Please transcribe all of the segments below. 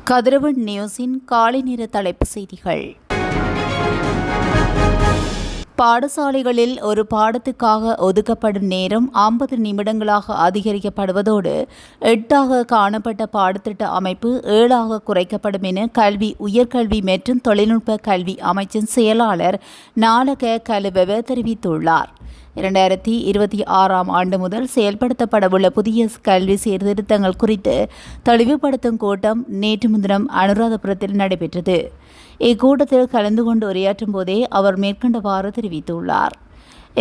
கதிரவன் நியூஸின் காலை நேர தலைப்புச் செய்திகள். பாடசாலைகளில் ஒரு பாடத்துக்காக ஒதுக்கப்படும் நேரம் 50 நிமிடங்களாக அதிகரிக்கப்படுவதோடு 8 காணப்பட்ட பாடத்திட்ட அமைப்பு 7 குறைக்கப்படும் என கல்வி, உயர்கல்வி மற்றும் தொழில்நுட்ப கல்வி அமைச்சின் செயலாளர் நாலக கலுவெவ தெரிவித்துள்ளார். 2026 ஆண்டு முதல் செயல்படுத்தப்படவுள்ள புதிய கல்வி சீர்திருத்தங்கள் குறித்து தெளிவுபடுத்தும் கூட்டம் நேற்று முன்தினம் அனுராதபுரத்தில் நடைபெற்றது. இக்கூட்டத்தில் கலந்து கொண்டு உரையாற்றும் போதே அவர் மேற்கண்டவாறு தெரிவித்துள்ளார்.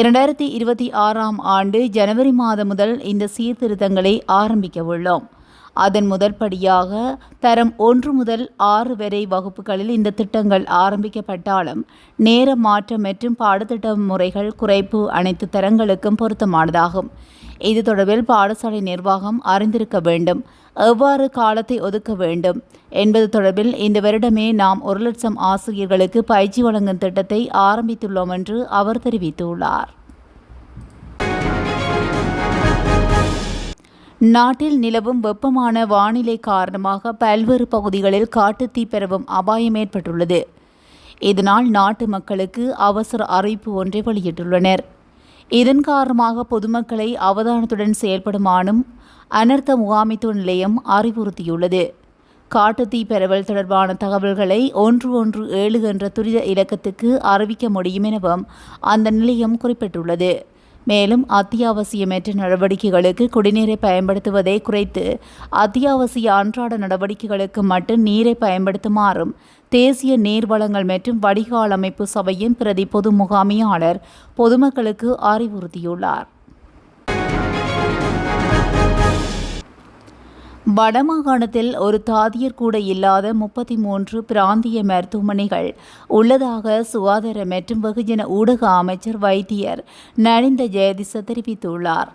2026 ஆண்டு ஜனவரி மாதம் முதல் இந்த சீர்திருத்தங்களை ஆரம்பிக்க உள்ளோம். அதன் முதல் படியாக தரம் 1 முதல் 6 வரை வகுப்புகளில் இந்த திட்டங்கள் ஆரம்பிக்கப்பட்டாலும் நேர மாற்றம் மற்றும் பாடத்திட்ட முறைகள் குறைப்பு அனைத்து தரங்களுக்கும் பொருத்தமானதாகும். இது தொடர்பில் பாடசாலை நிர்வாகம் அறிந்திருக்க வேண்டும். எவ்வாறு காலத்தை ஒதுக்க வேண்டும் என்பது தொடர்பில் இந்த வருடமே நாம் 1,00,000 ஆசிரியர்களுக்கு பயிற்சி வழங்கும் திட்டத்தை ஆரம்பித்துள்ளோம் என்று அவர் தெரிவித்துள்ளார். நாட்டில் நிலவும் வெப்பமான வானிலை காரணமாக பல்வேறு பகுதிகளில் காட்டுத்தீ பரவும் அபாயம் ஏற்பட்டுள்ளது. இதனால் நாட்டு மக்களுக்கு அவசர அறிவிப்பு ஒன்றை வெளியிட்டுள்ளனர். இதன் காரணமாக பொதுமக்களை அவதானத்துடன் செயல்படுமாறும் அனர்த்த முகாமைத்துவ நிலையம் அறிவுறுத்தியுள்ளது. காட்டுத்தீ பரவல் தொடர்பான தகவல்களை 117 என்ற துரித இலக்கத்துக்கு அறிவிக்க முடியும் எனவும் அந்த நிலையம் குறிப்பிட்டுள்ளது. மேலும் அத்தியாவசியமற்ற நடவடிக்கைகளுக்கு குடிநீரை பயன்படுத்துவதை குறைத்து அத்தியாவசிய அன்றாட நடவடிக்கைகளுக்கு மட்டும் நீரை பயன்படுத்துமாறும் தேசிய நீர்வளங்கள் மற்றும் வடிகால் அமைப்பு சபையின் பிரதி பொது முகாமையாளர் பொதுமக்களுக்கு அறிவுறுத்தியுள்ளார். வடமாகாணத்தில் ஒரு தாதியர் கூட இல்லாத 33 பிராந்திய மருத்துவமனைகள் உள்ளதாக சுகாதார மற்றும் வெகுஜன ஊடக அமைச்சர் வைத்தியர் நலிந்த ஜெயதிச தெரிவித்துள்ளார்.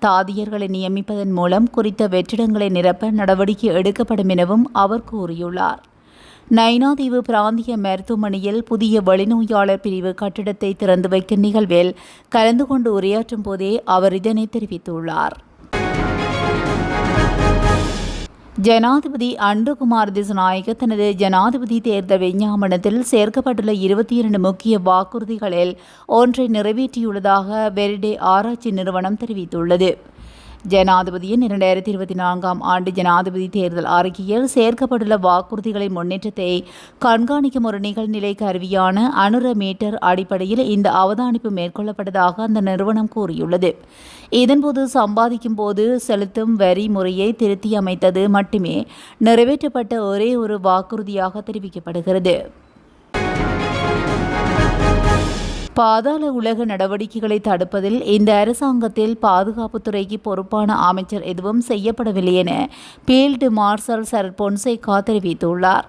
தாதியர்களை நியமிப்பதன் மூலம் குறித்த வெற்றிடங்களை நிரப்ப நடவடிக்கை எடுக்கப்படும் எனவும் அவர் கூறியுள்ளார். நைனாதீவு பிராந்திய மருத்துவமனையில் புதிய வெளிநோயாளர் பிரிவு கட்டிடத்தை திறந்து வைக்கும் நிகழ்வில் கலந்து கொண்டு உரையாற்றும் போதே அவர் இதனை தெரிவித்துள்ளார். ஜனாதிபதி அன்ருகுமார் திசுநாயக்க தனது ஜனாதிபதி தேர்தல் விஞ்ஞாபனத்தில் சேர்க்கப்பட்டுள்ள 22 முக்கிய வாக்குறுதிகளில் ஒன்றை நிறைவேற்றியுள்ளதாக வெரிடே ஆராய்ச்சி நிறுவனம் தெரிவித்துள்ளது. ஜனாதிபதியின் 2024 ஆண்டு ஜனாதிபதி தேர்தல் அறிக்கையில் சேர்க்கப்பட்டுள்ள வாக்குறுதிகளின் முன்னேற்றத்தை கண்காணிக்கும் ஒரு நிகழ்நிலை கருவியான அனுர மீட்டர் அடிப்படையில் இந்த அவதானிப்பு மேற்கொள்ளப்பட்டதாக அந்த நிறுவனம் கூறியுள்ளது. இதன்போது சம்பாதிக்கும் போது செலுத்தும் வரி முறையை திருத்தி அமைத்தது மட்டுமே நிறைவேற்றப்பட்ட ஒரே ஒரு வாக்குறுதியாக தெரிவிக்கப்படுகிறது. பாதாள உலக நடவடிக்கைகளை தடுப்பதில் இந்த அரசாங்கத்தில் பாதுகாப்புத்துறைக்கு பொறுப்பான அமைச்சர் எதுவும் செய்யப்படவில்லை என பீல்டு மார்ஷல் சரத் பொன்சேகா தெரிவித்துள்ளார்.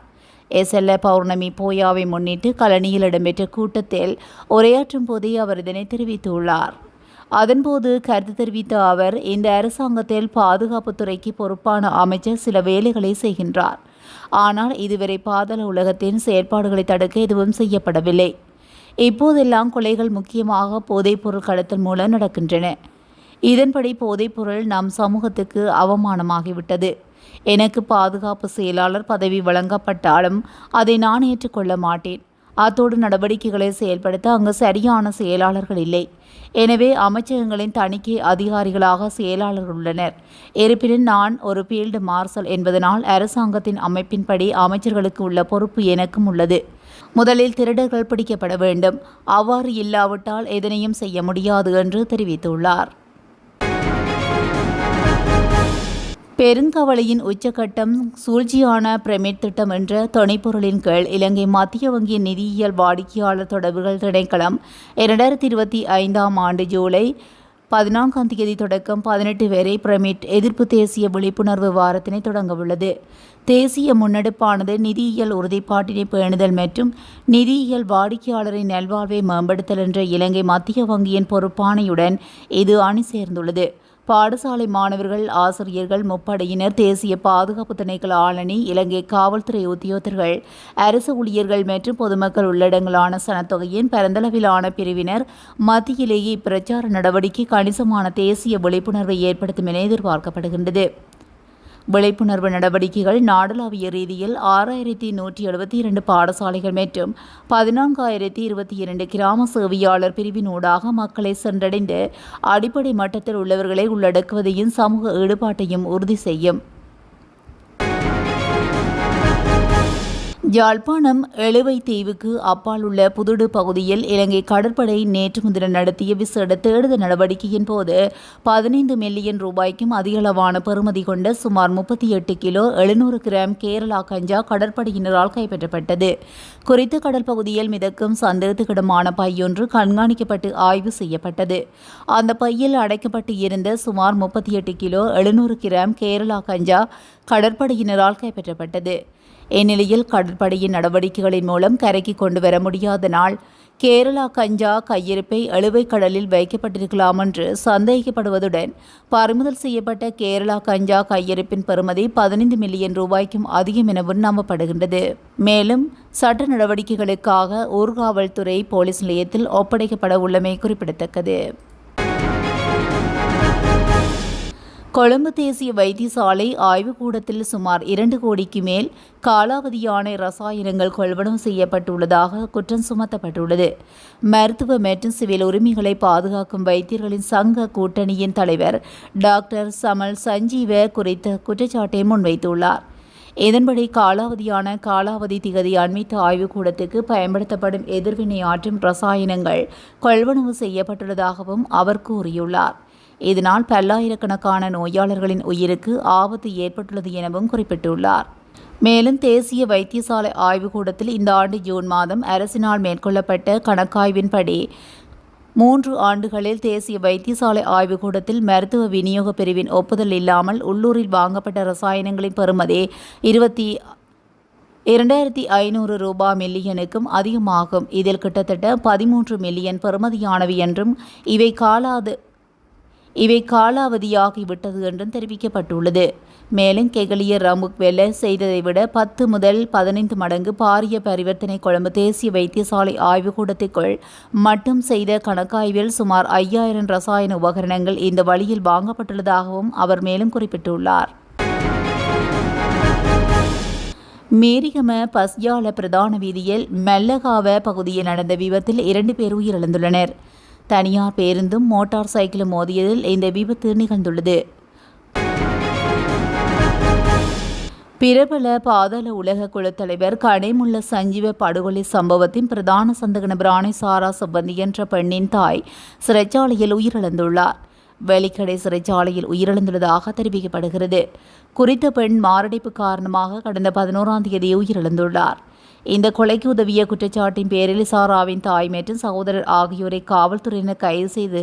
எஸ்எல்ஏ பௌர்ணமி போயாவை முன்னிட்டு கலனியில் இடம்பெற்ற கூட்டத்தில் உரையாற்றும் போதே அவர் இதனை தெரிவித்துள்ளார். அதன்போது கருத்து தெரிவித்த அவர், இந்த அரசாங்கத்தில் பாதுகாப்புத்துறைக்கு பொறுப்பான அமைச்சர் சில வேலைகளை செய்கின்றார். ஆனால் இதுவரை பாதாள உலகத்தின் செயற்பாடுகளை தடுக்க எதுவும் செய்யப்படவில்லை. இப்போதெல்லாம் கொலைகள் முக்கியமாக போதைப்பொருள் கடத்தல் மூலம் நடக்கின்றன. இதன்படி போதைப்பொருள் நம் சமூகத்துக்கு அவமானமாகிவிட்டது. எனக்கு பாதுகாப்பு செயலாளர் பதவி வழங்கப்பட்டாலும் அதை நான் ஏற்றுக்கொள்ள மாட்டேன். அத்தோடு நடவடிக்கைகளை செயல்படுத்த அங்கு சரியான செயலாளர்கள் இல்லை. எனவே அமைச்சகங்களின் தணிக்கை அதிகாரிகளாக செயலாளர்கள் உள்ளனர். இருப்பினும் நான் ஒரு ஃபீல்டு மார்ஷல் என்பதனால் அரசாங்கத்தின் அமைப்பின்படி அமைச்சர்களுக்கு உள்ள பொறுப்பு எனக்கும் உள்ளது. முதலில் திருடர்கள் பிடிக்கப்பட வேண்டும். அவ்வாறு இல்லாவிட்டால் எதனையும் செய்ய முடியாது என்று தெரிவித்துள்ளார். பெருங்கவலையின் உச்சகட்டம் சூழ்ச்சியான பிரமிட் திட்டம் என்ற துணைப்பொருளின் கீழ் இலங்கை மத்திய வங்கியின் நிதியியல் வாடிக்கையாளர் தொடர்புகள் திணைக்களம் 2025 ஆண்டு ஜூலை 14 தொடக்கம் 18 வரை பிரமிட் எதிர்ப்பு தேசிய விழிப்புணர்வு வாரத்தினை தொடங்கவுள்ளது. தேசிய முன்னெடுப்பானது நிதியியல் உறுதிப்பாட்டினை பேணுதல் மற்றும் நிதியியல் வாடிக்கையாளரின் நல்வாழ்வை மேம்படுத்தல் என்ற இலங்கை மத்திய வங்கியின் பொறுப்பாணையுடன் இது அணி சேர்ந்துள்ளது. பாடசாலை மாணவர்கள், ஆசிரியர்கள், முப்படையினர், தேசிய பாதுகாப்பு திணைக்கள ஆளணி, இலங்கை காவல்துறை உத்தியோகத்தர்கள், அரசு ஊழியர்கள் மற்றும் பொதுமக்கள் உள்ளடங்கலான சனத்தொகையின் பரந்தளவிலான பிரிவினர் மத்தியிலேயே இப்பிரச்சார நடவடிக்கை கணிசமான தேசிய விழிப்புணர்வை ஏற்படுத்தும் என எதிர்பார்க்கப்படுகின்றது. விழிப்புணர்வு நடவடிக்கைகள் நாடளாவிய ரீதியில் 6172 பாடசாலைகள் மற்றும் 14,022 கிராம சேவையாளர் பிரிவினூடாக மக்களை சென்றடைந்து அடிப்படை மட்டத்தில் உள்ளவர்களை உள்ளடக்குவதையும் சமூக ஈடுபாட்டையும் உறுதி செய்யும். யாழ்ப்பாணம் எழுவை தீவுக்கு அப்பால் உள்ள புதுடு பகுதியில் இலங்கை கடற்படை நேற்று முன்தினம் நடத்திய விசேட தேடுதல் நடவடிக்கையின் போது 15 மில்லியன் ரூபாய்க்கும் அதிகளவான பெறுமதி கொண்ட சுமார் 38 கிலோ 700 கிராம் கேரளா கஞ்சா கடற்படையினரால் கைப்பற்றப்பட்டது. குறித்த கடல் பகுதியில் மிதக்கும் சந்தேகத்துக்கிடமான பையொன்று கண்காணிக்கப்பட்டு ஆய்வு செய்யப்பட்டது. அந்த பையில் அடைக்கப்பட்டு இருந்த சுமார் 38 கிலோ 700 கிராம் கேரளா கஞ்சா கடற்படையினரால் கைப்பற்றப்பட்டது. இந்நிலையில் கடற்படையின் நடவடிக்கைகளின் மூலம் கரைக்கு கொண்டு வர முடியாதனால் கேரளா கஞ்சா கையிருப்பை எழுவை கடலில் வைக்கப்பட்டிருக்கலாம் என்று சந்தேகிக்கப்படுவதுடன் பறிமுதல் செய்யப்பட்ட கேரளா கஞ்சா கையிருப்பின் பெறுமதி 15 மில்லியன் ரூபாய்க்கும் அதிகம் எனவும் நம்பப்படுகின்றது. மேலும் சட்ட நடவடிக்கைகளுக்காக ஊர்காவல்துறை போலீஸ் நிலையத்தில் ஒப்படைக்கப்பட உள்ளமை குறிப்பிடத்தக்கது. கொழும்பு தேசிய வைத்தியசாலை ஆய்வுக்கூடத்தில் சுமார் 2 கோடிக்கு மேல் காலாவதியான ரசாயனங்கள் கொள்வனவு செய்யப்பட்டுள்ளதாக குற்றம் சுமத்தப்பட்டுள்ளது. மருத்துவ மற்றும் சிவில் உரிமைகளை பாதுகாக்கும் வைத்தியர்களின் சங்க கூட்டணியின் தலைவர் டாக்டர் சமல் சஞ்சீவ குறித்த குற்றச்சாட்டை முன்வைத்துள்ளார். இதன்படி காலாவதி திகதி அண்மித்த ஆய்வுக்கூடத்துக்கு பயன்படுத்தப்படும் எதிர்வினை ஆற்றும் ரசாயனங்கள் கொள்வனவு செய்யப்பட்டுள்ளதாகவும் அவர் கூறியுள்ளார். இதனால் பல்லாயிரக்கணக்கான நோயாளர்களின் உயிருக்கு ஆபத்து ஏற்பட்டுள்ளது எனவும் குறிப்பிட்டுள்ளார். மேலும் தேசிய வைத்தியசாலை ஆய்வுக்கூடத்தில் இந்த ஆண்டு ஜூன் மாதம் அரசினால் மேற்கொள்ளப்பட்ட கணக்காய்வின்படி 3 ஆண்டுகளில் தேசிய வைத்தியசாலை ஆய்வுக்கூடத்தில் மருத்துவ விநியோக பிரிவின் ஒப்புதல் இல்லாமல் உள்ளூரில் வாங்கப்பட்ட ரசாயனங்களின் பெறுமதி 22,500 ரூபாய் மில்லியனுக்கும் அதிகமாகும். இதில் கிட்டத்தட்ட 13 மில்லியன் பெறுமதியானவை என்றும் இவை காலாவதியாகிவிட்டது என்றும் தெரிவிக்கப்பட்டுள்ளது. மேலும் கெகலிய ரமுக் வெல்ல செய்ததை விட 10 முதல் 15 மடங்கு பாரிய பரிவர்த்தனை கொழும்பு தேசிய வைத்தியசாலை ஆய்வுக்கூடத்திற்குள் மட்டும் செய்த கணக்காய்வில் சுமார் 5000 ரசாயன உபகரணங்கள் இந்த வழியில் வாங்கப்பட்டுள்ளதாகவும் அவர் மேலும் குறிப்பிட்டுள்ளார். மேரிகம பஸ்யால பிரதான வீதியில் மெல்லகாவ பகுதியில் நடந்த விபத்தில் 2 பேர் உயிரிழந்துள்ளனர். தனியார் பேருந்தும் மோட்டார் சைக்கிளும் மோதியதில் இந்த விபத்து நிகழ்ந்துள்ளது. பிரபல பாதாள உலக குழு தலைவர் கனேமுல்ல சஞ்சீவ படுகொலை சம்பவத்தின் பிரதான சந்தக நபரான சாரா சுப்பந்தி என்ற பெண்ணின் தாய் சிறைச்சாலையில் உயிரிழந்துள்ளார். வெலிக்கடை சிறைச்சாலையில் உயிரிழந்துள்ளதாக தெரிவிக்கப்படுகிறது. குறித்த பெண் மாரடைப்பு காரணமாக கடந்த 11ஆம் தேதி உயிரிழந்துள்ளார். இந்த கொலைக்கு உதவிய குற்றச்சாட்டின் பேரில் சாராவின் தாய் மற்றும் சகோதரர் ஆகியோரை காவல்துறையினர் கைது செய்து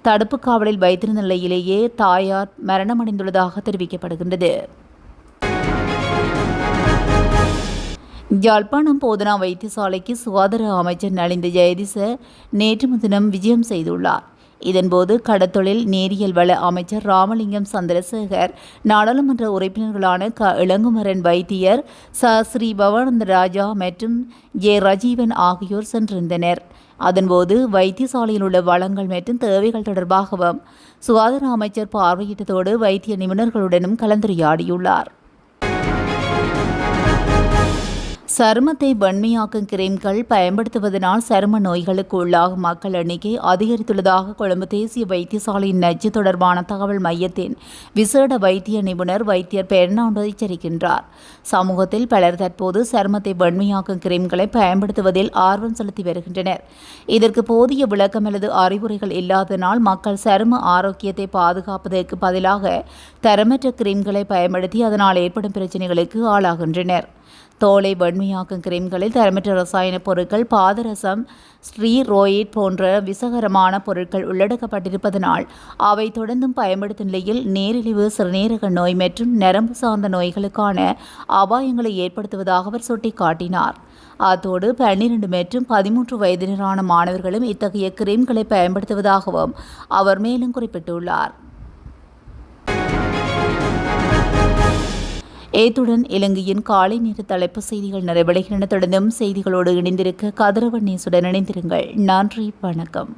தடுப்பு காவலில் வைத்திருந்த நிலையிலேயே தாயார் மரணமடைந்துள்ளதாக தெரிவிக்கப்படுகின்றது. யாழ்ப்பாணம் போதனா வைத்தியசாலைக்கு சுகாதார அமைச்சர் நலிந்த ஜெயதிச நேற்று முன்தினம் விஜயம் செய்துள்ளார். இதன்போது கடத்தொழில் நேரியல் வள அமைச்சர் ராமலிங்கம் சந்திரசேகர், நாடாளுமன்ற உறுப்பினர்களான இளங்குமரன் வைத்தியர், ஸ்ரீ பவானந்த ராஜா மற்றும் ஜே ரஜீவன் ஆகியோர் சென்றிருந்தனர். அதன்போது வைத்தியசாலையில் உள்ள வளங்கள் மற்றும் தேவைகள் தொடர்பாகவும் சுகாதார அமைச்சர் பார்வையிட்டதோடு வைத்திய நிபுணர்களுடனும் கலந்துரையாடியுள்ளார். சருமத்தை வெண்மையாக்கும் கிரீம்கள் பயன்படுத்துவதனால் சரும நோய்களுக்கு உள்ளாகும் மக்கள் எண்ணிக்கை அதிகரித்துள்ளதாக கொழும்பு தேசிய வைத்தியசாலையின் நச்சு தொடர்பான தகவல் மையத்தின் விசேட வைத்திய நிபுணர் வைத்தியர் பெர்னாண்டோ எச்சரிக்கின்றார். சமூகத்தில் பலர் தற்போது சருமத்தை வெண்மையாக்கும் கிரீம்களை பயன்படுத்துவதில் ஆர்வம் செலுத்தி வருகின்றனர். இதற்கு போதிய விளக்கம் அல்லது அறிவுரைகள் இல்லாததனால் மக்கள் சரும ஆரோக்கியத்தை பாதுகாப்பதற்கு பதிலாக தரமற்ற கிரீம்களை பயன்படுத்தி அதனால் ஏற்படும் பிரச்சினைகளுக்கு ஆளாகின்றனர். தோலை வெண்மையாக்கும் கிரீம்களில் தரமற்ற ரசாயன பொருட்கள், பாதரசம், ஸ்டீராய்டு போன்ற விசகரமான பொருட்கள் உள்ளடக்கப்பட்டிருப்பதனால் அவை தொடர்ந்தும் பயன்படுத்தும் நிலையில் நீரிழிவு, சிறுநீரக நோய் மற்றும் நரம்பு சார்ந்த நோய்களுக்கான அபாயங்களை ஏற்படுத்துவதாக அவர் சுட்டிக்காட்டினார். அத்தோடு 12 மற்றும் 13 வயதினரான மாணவர்களும் இத்தகைய கிரீம்களை பயன்படுத்துவதாகவும் அவர் மேலும் குறிப்பிட்டுள்ளார். ஏத்துடன் இலங்கையின் காலை நேர தலைப்பு செய்திகள் நிறைவடைகின்றன. தொடர்ந்தும் செய்திகளோடு இணைந்திருக்க கதிரவன் நேசுடன் இணைந்திருங்கள். நன்றி, வணக்கம்.